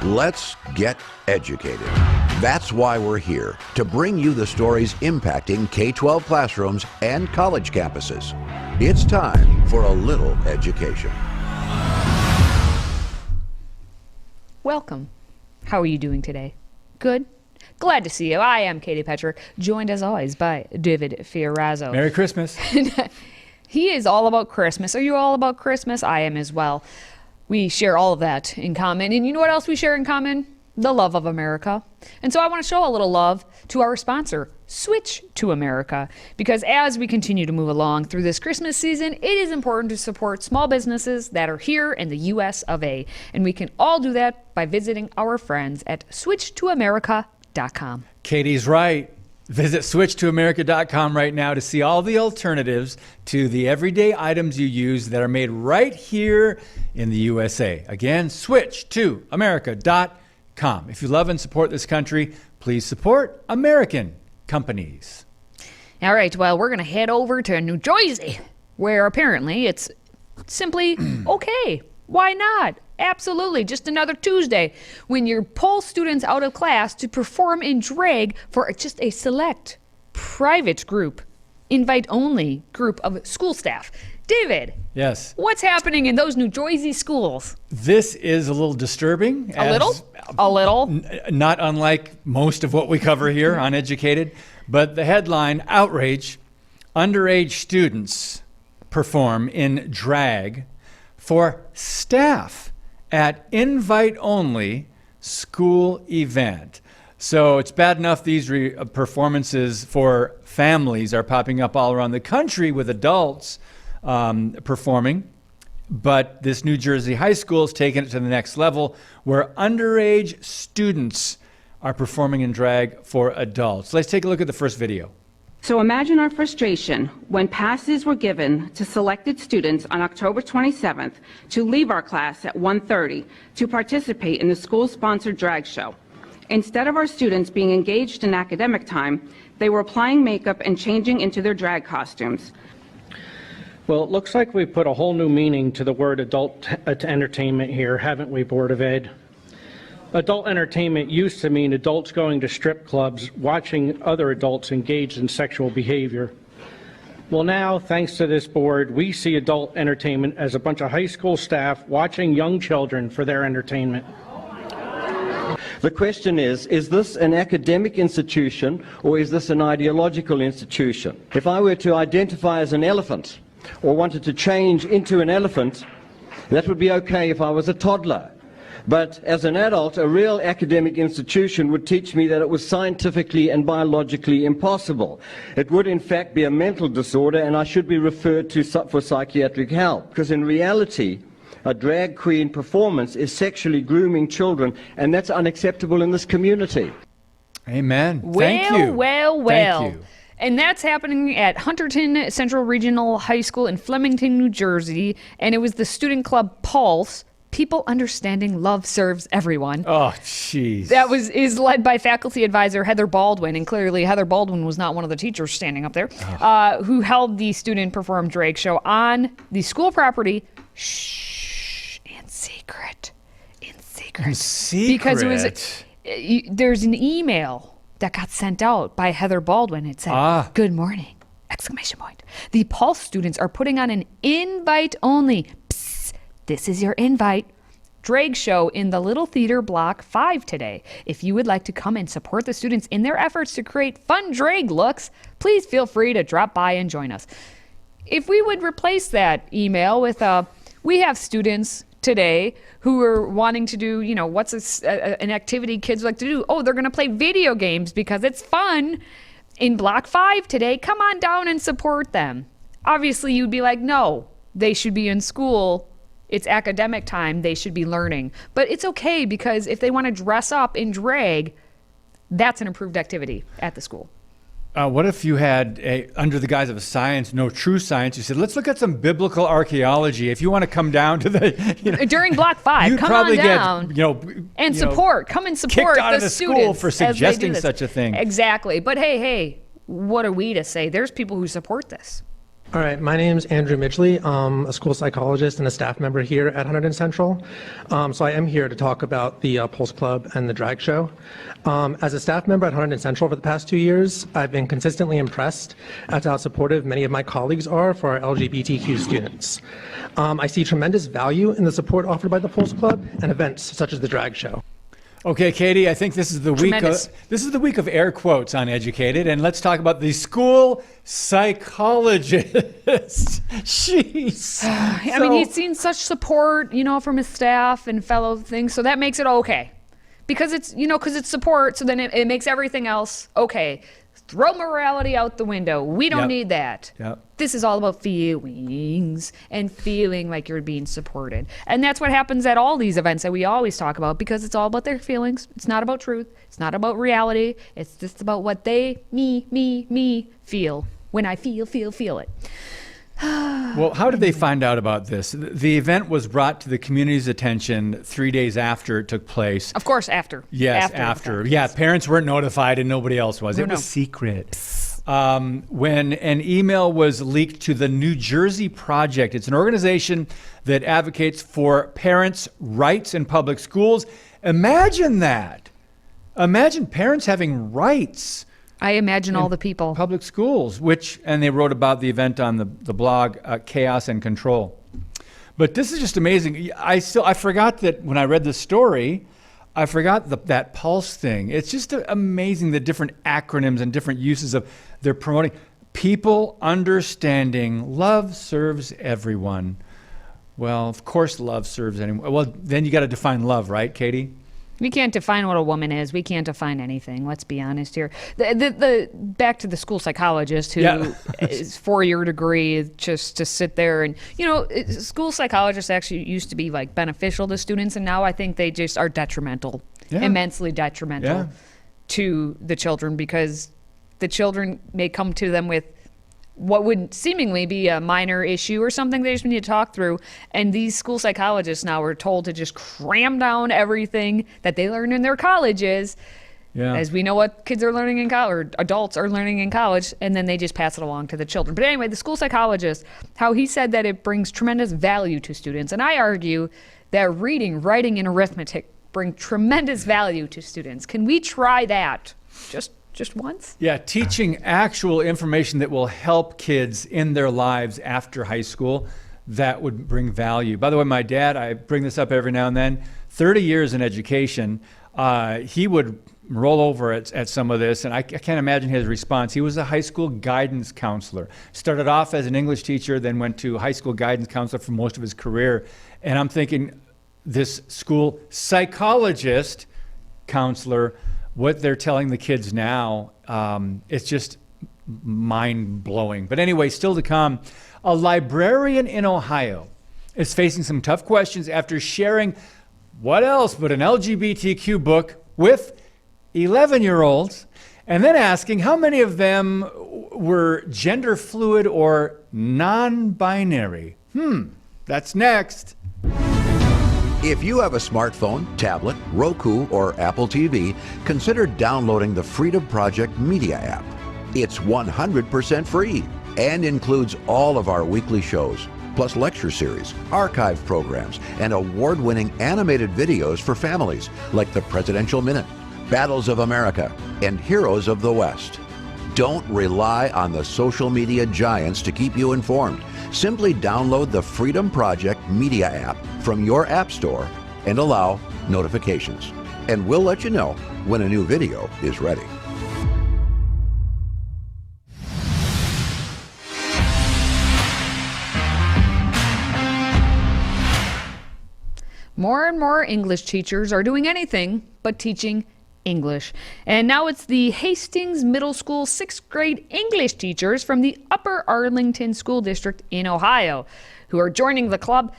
Let's get educated. That's why we're here, to bring you the stories impacting K-12 classrooms and college campuses. It's time for a little education. Welcome. How are you doing today? Good? Glad to see you. I am Katie Petrick, joined as always by David Fiorazzo. Merry Christmas. He is all about Christmas. Are you all about Christmas? I am as well. We share all of that in common. And you know what else we share in common? The love of America. And so I want to show a little love to our sponsor, Switch to America. Because as we continue to move along through this Christmas season, it is important to support small businesses that are here in the U.S. of A. And we can all do that by visiting our friends at switchtoamerica.com. Katie's right. Visit switchtoamerica.com right now to see all the alternatives to the everyday items you use that are made right here in the USA. Again, switchtoamerica.com. If you love and support this country, please support American companies. All right, well, we're going to head over to New Jersey, where apparently it's simply okay. Why not? Absolutely. Just another Tuesday when you pull students out of class to perform in drag for just a select, private group, invite-only group of school staff. David. Yes. What's happening in those New Jersey schools? This is a little disturbing. A little? Not unlike most of what we cover here on Educated. But the headline, outrage, underage students perform in drag for staff at invite-only school event. So it's bad enough these performances for families are popping up all around the country with adults performing, but this New Jersey high school is taking it to the next level where underage students are performing in drag for adults. Let's take a look at the first video. So imagine our frustration when passes were given to selected students on October 27th to leave our class at 1:30 to participate in the school-sponsored drag show. Instead of our students being engaged in academic time, they were applying makeup and changing into their drag costumes. Well, it looks like we put a whole new meaning to the word adult entertainment here, haven't we, Board of Ed? Adult entertainment used to mean adults going to strip clubs, watching other adults engaged in sexual behavior. Well, now, thanks to this board, we see adult entertainment as a bunch of high school staff watching young children for their entertainment. The question is this an academic institution or is this an ideological institution? If I were to identify as an elephant or wanted to change into an elephant, that would be okay if I was a toddler. But as an adult, a real academic institution would teach me that it was scientifically and biologically impossible. It would in fact be a mental disorder and I should be referred to for psychiatric help. Because in reality, a drag queen performance is sexually grooming children, and that's unacceptable in this community. Amen. Thank you. Well. Thank you. And that's happening at Hunterton Central Regional High School in Flemington, New Jersey. And it was the student club Pulse. People Understanding Love Serves Everyone. Oh, jeez. That is led by faculty advisor Heather Baldwin, and clearly Heather Baldwin was not one of the teachers standing up there, who held the student performed drag show on the school property. In secret. Because it was there's an email that got sent out by Heather Baldwin. It said, "Good morning!" ! The Pulse students are putting on an invite-only. This is your invite. Drag show in the Little Theater Block 5 today. If you would like to come and support the students in their efforts to create fun drag looks, please feel free to drop by and join us. If we would replace that email with we have students today who are wanting to do, what's an activity kids like to do? Oh, they're going to play video games because it's fun in Block 5 today. Come on down and support them. Obviously, you'd be like, no, they should be in school. It's academic time. They should be learning. But it's okay because if they want to dress up in drag, that's an approved activity at the school. What if you had, under the guise of a science, no true science, you said, let's look at some biblical archaeology. If you want to come down to the... During Block 5, come on down and support. Come and support kicked out the of the students school for suggesting such a thing. Exactly. But hey, what are we to say? There's people who support this. All right, my name is Andrew Midgley. I'm a school psychologist and a staff member here at Hunterdon Central. So I am here to talk about the Pulse Club and the drag show. As a staff member at Hunterdon Central for the past 2 years, I've been consistently impressed at how supportive many of my colleagues are for our LGBTQ students. I see tremendous value in the support offered by the Pulse Club and events such as the drag show. Okay, Katie, I think this is the week of air quotes on Educated, and let's talk about the school psychologist. Jeez. I mean, he's seen such support, from his staff and fellow things, so that makes it okay. Because it's support, so then it makes everything else okay. Throw morality out the window. We don't need that. Yep. This is all about feelings and feeling like you're being supported. And that's what happens at all these events that we always talk about, because it's all about their feelings. It's not about truth. It's not about reality. It's just about what they, me feel when I feel it. Well, how did they find out about this? The event was brought to the community's attention 3 days after it took place. Of course, after. Yes, after. Yeah, parents weren't notified and nobody else was. It was secret. When an email was leaked to the New Jersey Project, it's an organization that advocates for parents' rights in public schools. Imagine that. Imagine parents having rights. I imagine all the people. Public schools, and they wrote about the event on the blog, Chaos and Control. But this is just amazing. I forgot that when I read the story, I forgot that Pulse thing. It's just amazing the different acronyms and different uses of they're promoting. People understanding love serves everyone. Well, of course love serves anyone. Well, then you got to define love, right, Katie? We can't define what a woman is. We can't define anything. Let's be honest here. The back to the school psychologist who is 4-year degree just to sit there and, school psychologists actually used to be like beneficial to students, and now I think they just are detrimental, immensely detrimental to the children, because the children may come to them with what would seemingly be a minor issue or something they just need to talk through. And these school psychologists now are told to just cram down everything that they learn in their colleges, as we know what kids are learning in college, or adults are learning in college, and then they just pass it along to the children. But anyway, the school psychologist, how he said that it brings tremendous value to students. And I argue that reading, writing, and arithmetic bring tremendous value to students. Can we try that just once? Yeah, teaching actual information that will help kids in their lives after high school, that would bring value. By the way, my dad, I bring this up every now and then, 30 years in education, he would roll over at some of this, and I can't imagine his response. He was a high school guidance counselor. Started off as an English teacher, then went to high school guidance counselor for most of his career. And I'm thinking, this school psychologist counselor, what they're telling the kids now, it's just mind-blowing. But anyway, still to come, a librarian in Ohio is facing some tough questions after sharing what else but an LGBTQ book with 11-year-olds, and then asking how many of them were gender fluid or non-binary. That's next. If you have a smartphone, tablet, Roku, or Apple TV, consider downloading the Freedom Project Media app. It's 100% free and includes all of our weekly shows, plus lecture series, archive programs, and award-winning animated videos for families like the Presidential Minute, Battles of America, and Heroes of the West. Don't rely on the social media giants to keep you informed. Simply download the Freedom Project Media app from your app store and allow notifications. And we'll let you know when a new video is ready. More and more English teachers are doing anything but teaching English. And now it's the Hastings Middle School 6th grade English teachers from the Upper Arlington School District in Ohio who are joining the club.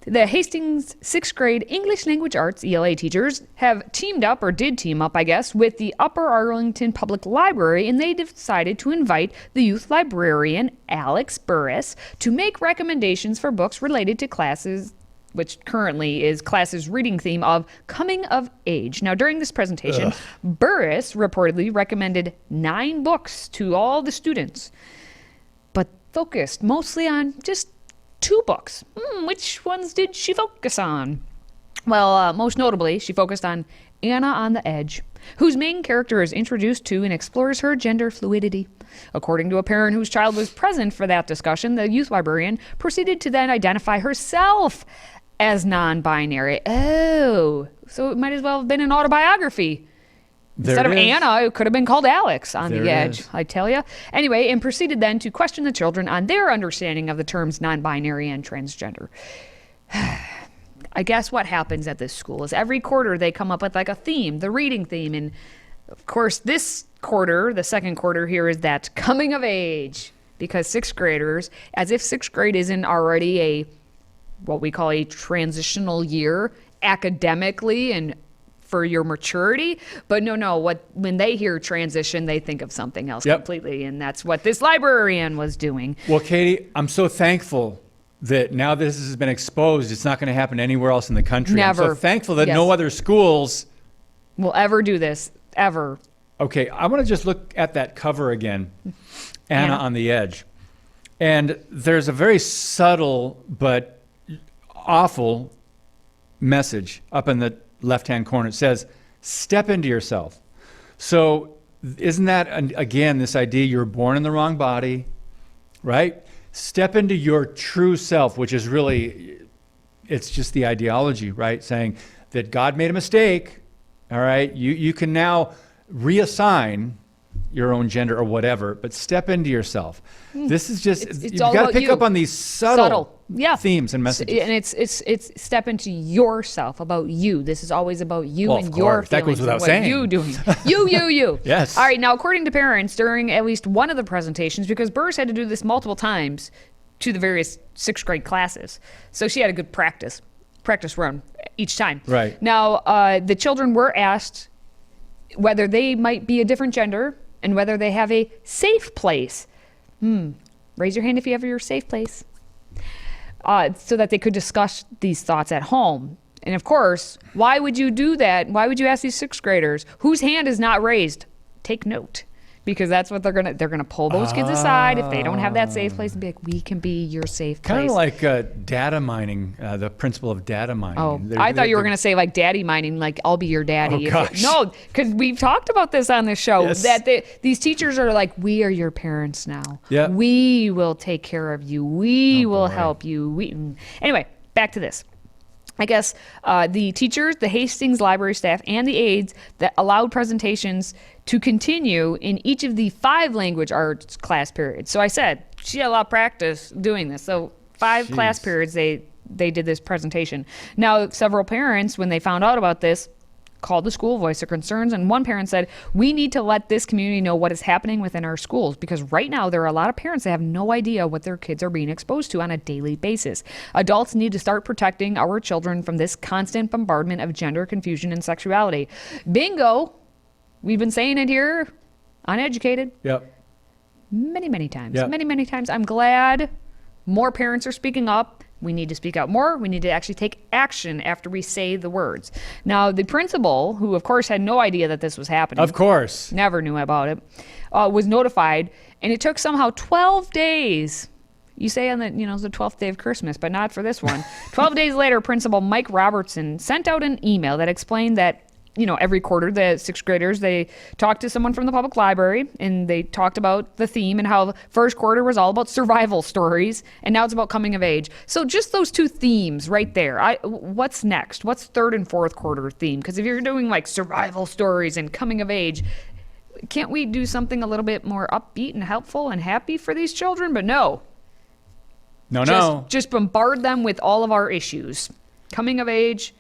The Hastings 6th grade English Language Arts ELA teachers have teamed up, or did team up, I guess, with the Upper Arlington Public Library, and they decided to invite the youth librarian, Alex Burris, to make recommendations for books related to classes, which currently is classes' reading theme of coming of age. Now, during this presentation, Burris reportedly recommended 9 books to all the students. But focused mostly on just 2 books. Which ones did she focus on? Well, most notably, she focused on Anna on the Edge, whose main character is introduced to and explores her gender fluidity. According to a parent whose child was present for that discussion, the youth librarian proceeded to then identify herself as non-binary. Oh, so it might as well have been an autobiography. Instead of Anna, it could have been called Alex on the Edge, I tell you. Anyway, and proceeded then to question the children on their understanding of the terms non-binary and transgender. I guess what happens at this school is every quarter they come up with like a theme, the reading theme. And of course, this quarter, the second quarter here, is that coming of age. Because 6th graders, as if 6th grade isn't already what we call a transitional year academically and for your maturity. But no, when they hear transition, they think of something else completely. And that's what this librarian was doing. Well, Katie, I'm so thankful that now this has been exposed. It's not going to happen anywhere else in the country. Never. I'm so thankful that no other schools will ever do this, ever. Okay, I want to just look at that cover again, Anna on the Edge. And there's a very subtle but awful message up in the left-hand corner. It says, step into yourself. So isn't that, again, this idea you're born in the wrong body, right? Step into your true self, which is really, it's just the ideology, right? Saying that God made a mistake, all right? You can now reassign your own gender or whatever, but step into yourself. This is just, you've got to pick up on these subtle themes and messages. And it's step into yourself, about you. This is always about you and your feelings. That goes without and what saying. you doing. You. Yes. All right, now according to parents, during at least one of the presentations, because Burrs had to do this multiple times to the various 6th grade classes, so she had a good practice run each time. Right. Now, the children were asked whether they might be a different gender and whether they have a safe place. Raise your hand if you have your safe place. So that they could discuss these thoughts at home. And of course, why would you do that? Why would you ask these 6th graders whose hand is not raised? Take note. Because that's what they're gonna pull those kids aside if they don't have that safe place and be like, we can be your safe place. Kind of like data mining, the principle of data mining. Oh, I thought you were going to say like daddy mining, like I'll be your daddy. Oh, gosh. No, because we've talked about this on this show, Yes. that these teachers are like, we are your parents now. Yeah. We will take care of you. We will help you. Anyway, back to this. I guess the teachers, the Hastings library staff, and the aides that allowed presentations to continue in each of the 5 language arts class periods. So I said she had a lot of practice doing this. So 5 class periods they did this presentation. Now, several parents, when they found out about this, called the school, voiced their concerns, and one parent said, we need to let this community know what is happening within our schools, because right now there are a lot of parents that have no idea what their kids are being exposed to on a daily basis. Adults need to start protecting our children from this constant bombardment of gender confusion and sexuality. Bingo! We've been saying it here, Uneducated. Yep. Many times. Yep. Many times. I'm glad more parents are speaking up. We need to speak out more. We need to actually take action after we say the words. Now, the principal, who of course had no idea that this was happening. Of course. Never knew about it, was notified, and it took somehow 12 days. You say on the 12th day of Christmas, but not for this one. 12 days later, Principal Mike Robertson sent out an email that explained that every quarter, the 6th graders, they talked to someone from the public library, and they talked about the theme and how the first quarter was all about survival stories, and now it's about coming of age. So just those 2 themes right there. What's next? What's 3rd and 4th quarter theme? Because if you're doing like survival stories and coming of age, can't we do something a little bit more upbeat and helpful and happy for these children? But no. Just bombard them with all of our issues. Coming of age,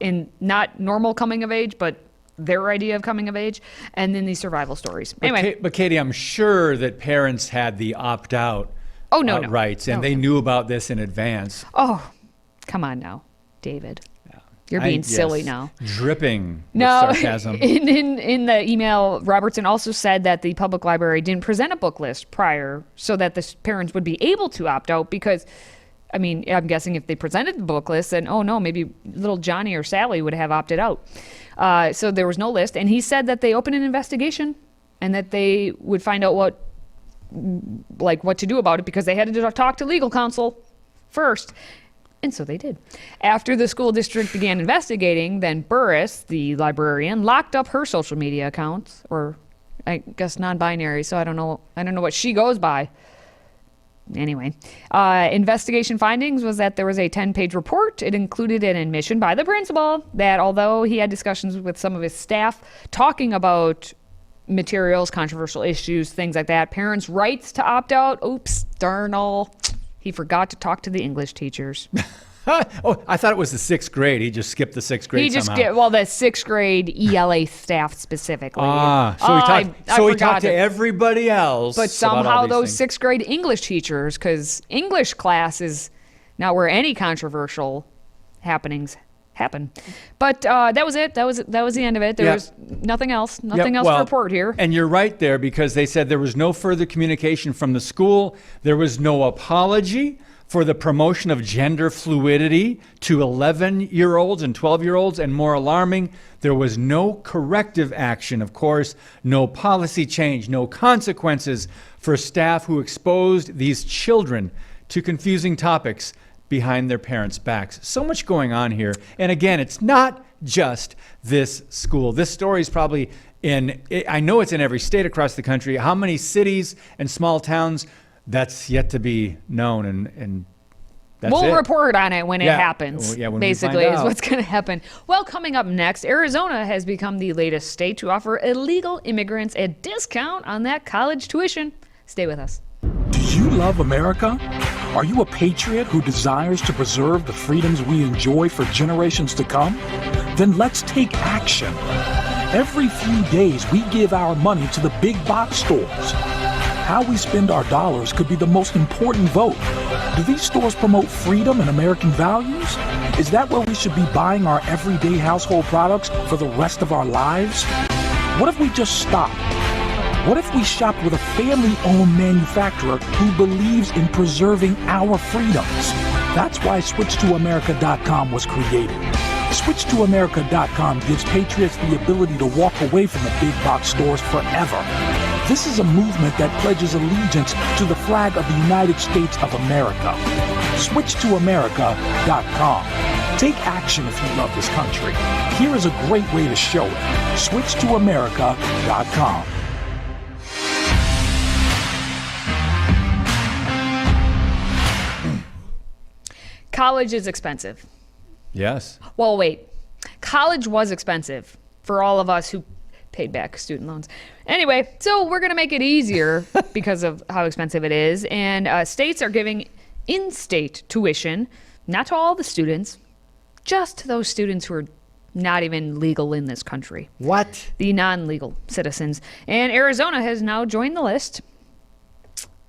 and not normal coming of age, but their idea of coming of age, and then these survival stories. Anyway. But Katie, I'm sure that parents had the opt-out rights, and they knew about this in advance. Oh, come on now, David. You're being silly now. Dripping with sarcasm. In the email, Robertson also said that the public library didn't present a book list prior so that the parents would be able to opt out, because I'm guessing if they presented the book list, then, maybe little Johnny or Sally would have opted out. So there was no list. And he said that they opened an investigation and that they would find out like what to do about it because they had to talk to legal counsel first. And so they did. After the school district began investigating, then Burris, the librarian, locked up her social media accounts, or I guess non-binary, so I don't know what she goes by. Anyway, investigation findings was that there was a 10-page report. It included an admission by the principal that although he had discussions with some of his staff talking about materials, controversial issues, things like that, parents' rights to opt out, oops, darnal. He forgot to talk to the English teachers. Oh, I thought it was the 6th grade. He just skipped the 6th grade somehow. The 6th grade ELA staff specifically. So he talked to everybody else. But somehow those 6th grade English teachers, because English class is not where any controversial happenings happen. But that was it. That was the end of it. There was nothing else. Nothing else to report here. And you're right there, because they said there was no further communication from the school. There was no apology for the promotion of gender fluidity to 11-year-olds and 12-year-olds, and more alarming, there was no corrective action, of course, no policy change, no consequences for staff who exposed these children to confusing topics behind their parents' backs. So much going on here. And again, it's not just this school. This story is probably I know it's in every state across the country. How many cities and small towns? That's yet to be known, and we'll report on it when it happens. When basically, we find is out. what's going to happen. Well, coming up next, Arizona has become the latest state to offer illegal immigrants a discount on that college tuition. Stay with us. Do you love America? Are you a patriot who desires to preserve the freedoms we enjoy for generations to come? Then let's take action. Every few days, we give our money to the big box stores. How we spend our dollars could be the most important vote. Do these stores promote freedom and American values? Is that where we should be buying our everyday household products for the rest of our lives? What if we just stopped? What if we shopped with a family-owned manufacturer who believes in preserving our freedoms? That's why SwitchToAmerica.com was created. SwitchToAmerica.com gives patriots the ability to walk away from the big box stores forever. This is a movement that pledges allegiance to the flag of the United States of America. SwitchToAmerica.com. Take action if you love this country. Here is a great way to show it. SwitchToAmerica.com. College is expensive. Yes. Well, wait. College was expensive for all of us who paid back student loans. Anyway, so we're going to make it easier because of how expensive it is. And states are giving in-state tuition, not to all the students, just to those students who are not even legal in this country. What? The non-legal citizens. And Arizona has now joined the list.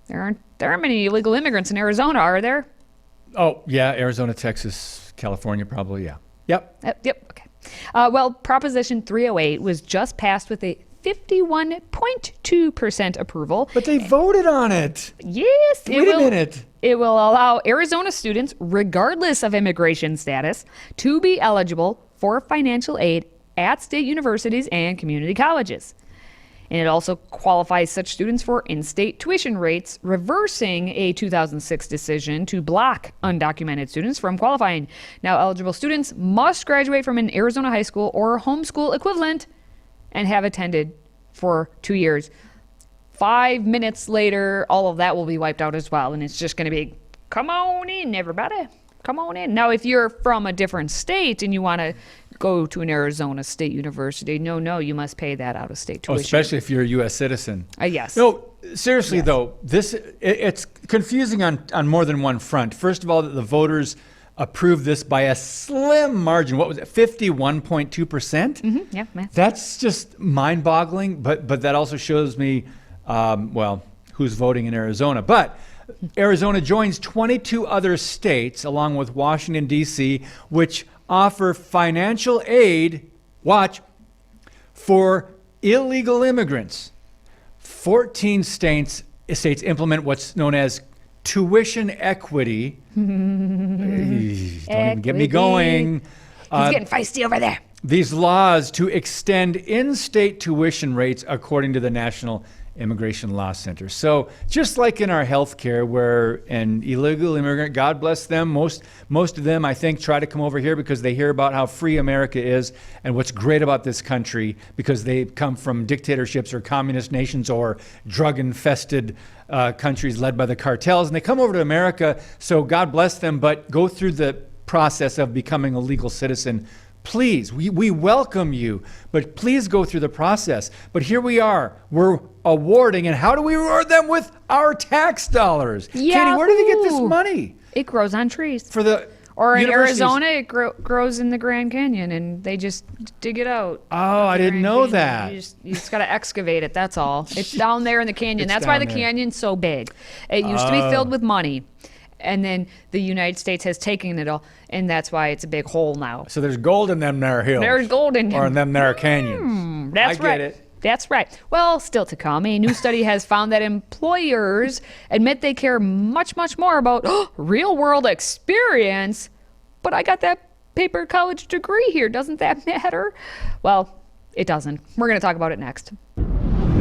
There aren't many illegal immigrants in Arizona, are there? Oh, yeah. Arizona, Texas, California, probably, yeah. Yep. Yep. Okay. Well, Proposition 308 was just passed with a 51.2% approval. But they voted on it. Yes. Wait a minute. It will allow Arizona students, regardless of immigration status, to be eligible for financial aid at state universities and community colleges. And it also qualifies such students for in-state tuition rates, reversing a 2006 decision to block undocumented students from qualifying. Now, eligible students must graduate from an Arizona high school or homeschool equivalent and have attended for 2 years. 5 minutes later, all of that will be wiped out as well. And it's just going to be, come on in, everybody. Come on in. Now, if you're from a different state and you want to go to an Arizona State University, no, you must pay that out-of-state tuition. Oh, especially if you're a U.S. citizen. Yes. No, seriously, though, it's confusing on more than one front. First of all, that the voters approved this by a slim margin. What was it, 51.2%? Mm-hmm. Yeah, man. That's just mind-boggling, but that also shows me, who's voting in Arizona. But Arizona joins 22 other states, along with Washington, D.C., which offer financial aid, watch, for illegal immigrants. 14 states implement what's known as tuition equity. Don't even get me going. He's getting feisty over there. These laws to extend in-state tuition rates according to the National Immigration Law Center. So just like in our healthcare, where an illegal immigrant, God bless them, most of them, I think, try to come over here because they hear about how free America is and what's great about this country because they come from dictatorships or communist nations or drug-infested countries led by the cartels. And they come over to America, so God bless them, but go through the process of becoming a legal citizen. Please, we welcome you, but please go through the process. But here we are, we're awarding, and how do we reward them? With our tax dollars. Katie, where do they get this money? It grows on trees. For the Or in universities? Arizona, it grows in the Grand Canyon, and they just dig it out. Oh, I didn't know that. You just got to excavate it, that's all. It's down there in the canyon. It's That's why the down there. canyon's so big. It used to be filled with money, and then the United States has taken it all, and that's why it's a big hole now. So there's gold in them there hills. There's gold in Or in them there canyons. That's I right. get it. That's right. Well, still to come, a new study has found that employers admit they care much, much more about real-world experience. But I got that paper college degree here. Doesn't that matter? Well, it doesn't. We're going to talk about it next.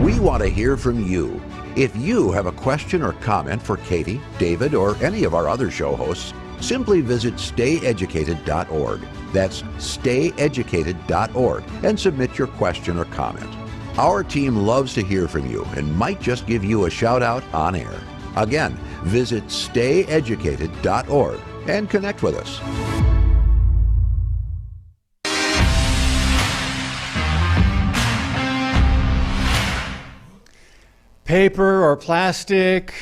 We want to hear from you. If you have a question or comment for Katie, David, or any of our other show hosts, simply visit stayeducated.org. That's stayeducated.org and submit your question or comment. Our team loves to hear from you and might just give you a shout out on air. Again, visit stayeducated.org and connect with us. Paper or plastic,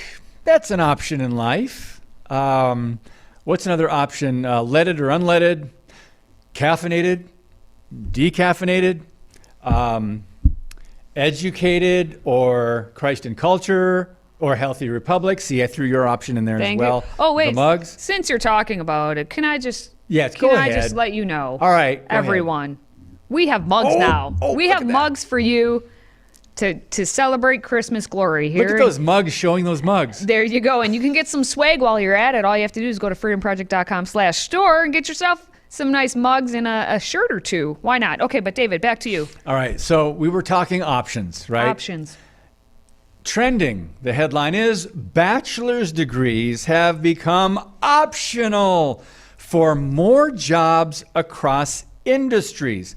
that's an option in life. What's another option? Leaded or unleaded, caffeinated, decaffeinated, educated or Christ and culture or healthy republic. See, I threw your option in there Thank as well. you. Oh, wait. The mugs. Since you're talking about it, can I just Yes, can go I ahead. just let you know? All right, go ahead. everyone. We have mugs now. We look have at that. mugs for you to celebrate Christmas glory here. Look at those mugs showing those mugs. There you go. And you can get some swag while you're at it. All you have to do is go to freedomproject.com/store and get yourself some nice mugs and a shirt or two. Why not? Okay, but David, back to you. All right, so we were talking options, right? Options. Trending. The headline is bachelor's degrees have become optional for more jobs across industries.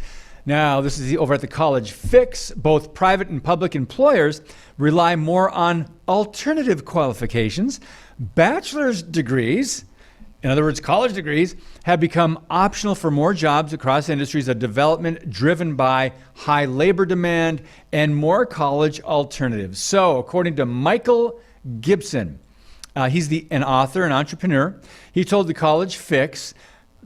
Now, this is over at the College Fix. Both private and public employers rely more on alternative qualifications. Bachelor's degrees, in other words, college degrees, have become optional for more jobs across industries, a development driven by high labor demand and more college alternatives. So, according to Michael Gibson, he's an author, an entrepreneur, he told the College Fix,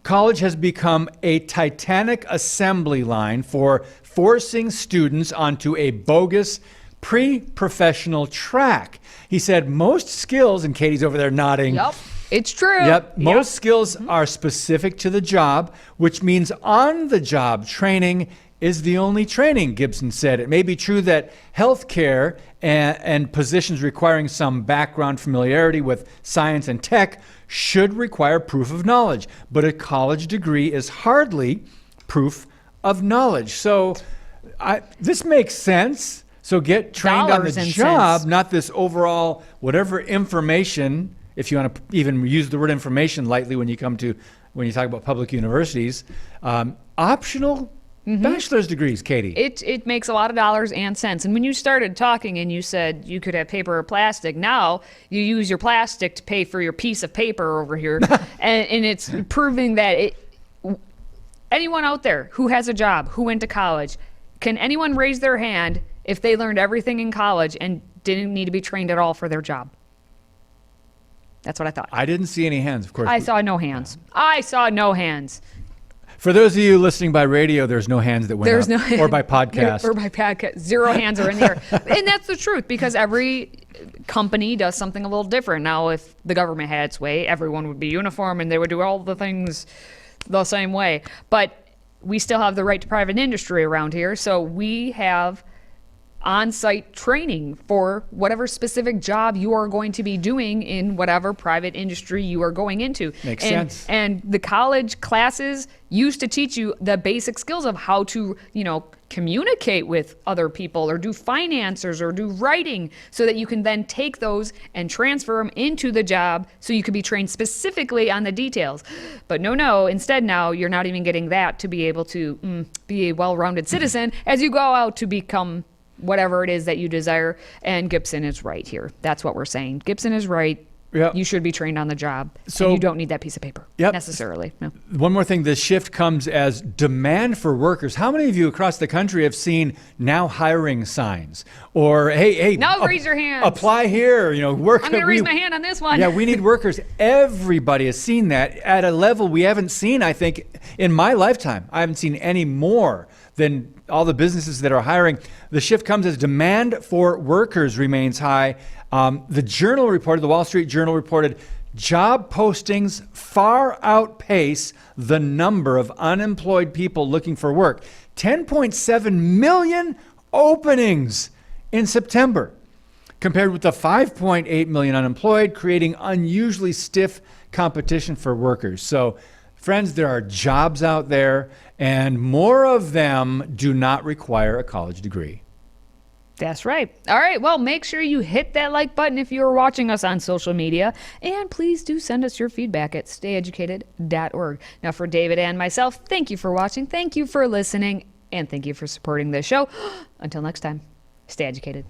college has become a titanic assembly line for forcing students onto a bogus pre-professional track. He said most skills, and Katie's over there nodding. Yep. It's true. Yep. Most skills are specific to the job, which means on-the-job training is the only training, Gibson said. It may be true that healthcare and positions requiring some background familiarity with science and tech should require proof of knowledge, but a college degree is hardly proof of knowledge. So this makes sense. So get trained Dollars on the and job, cents. not this overall whatever information, if you want to even use the word information lightly when you talk about public universities, optional bachelor's degrees, Katie. It makes a lot of dollars and cents. And when you started talking and you said you could have paper or plastic, now you use your plastic to pay for your piece of paper over here. and it's proving that anyone out there who has a job, who went to college, can anyone raise their hand if they learned everything in college and didn't need to be trained at all for their job? That's what I thought. I didn't see any hands, of course. I saw no hands. I saw no hands. For those of you listening by radio, there's no hands that went There's up. no Or by podcast. Or by podcast. Zero hands are in the air. And that's the truth, because every company does something a little different. Now, if the government had its way, everyone would be uniform and they would do all the things the same way. But we still have the right to private industry around here. So we have on-site training for whatever specific job you are going to be doing in whatever private industry you are going into. Makes sense. And the college classes used to teach you the basic skills of how to, communicate with other people or do finances or do writing, so that you can then take those and transfer them into the job so you could be trained specifically on the details. But no, instead now you're not even getting that to be able to be a well-rounded citizen as you go out to become whatever it is that you desire. And Gibson is right here. That's what we're saying. Gibson is right. Yep. You should be trained on the job. So and you don't need that piece of paper necessarily. No. One more thing, the shift comes as demand for workers. How many of you across the country have seen now hiring signs? Or, hey, now raise your hand. Apply here, work. I'm going to raise my hand on this one. Yeah, we need workers. Everybody has seen that at a level we haven't seen, I think, in my lifetime. I haven't seen any more than all the businesses that are hiring. The shift comes as demand for workers remains high. The Wall Street Journal reported job postings far outpace the number of unemployed people looking for work. 10.7 million openings in September, compared with the 5.8 million unemployed, creating unusually stiff competition for workers. So, friends, there are jobs out there, and more of them do not require a college degree. That's right. All right. Well, make sure you hit that like button if you're watching us on social media. And please do send us your feedback at stayeducated.org. Now, for David and myself, thank you for watching. Thank you for listening. And thank you for supporting this show. Until next time, stay educated.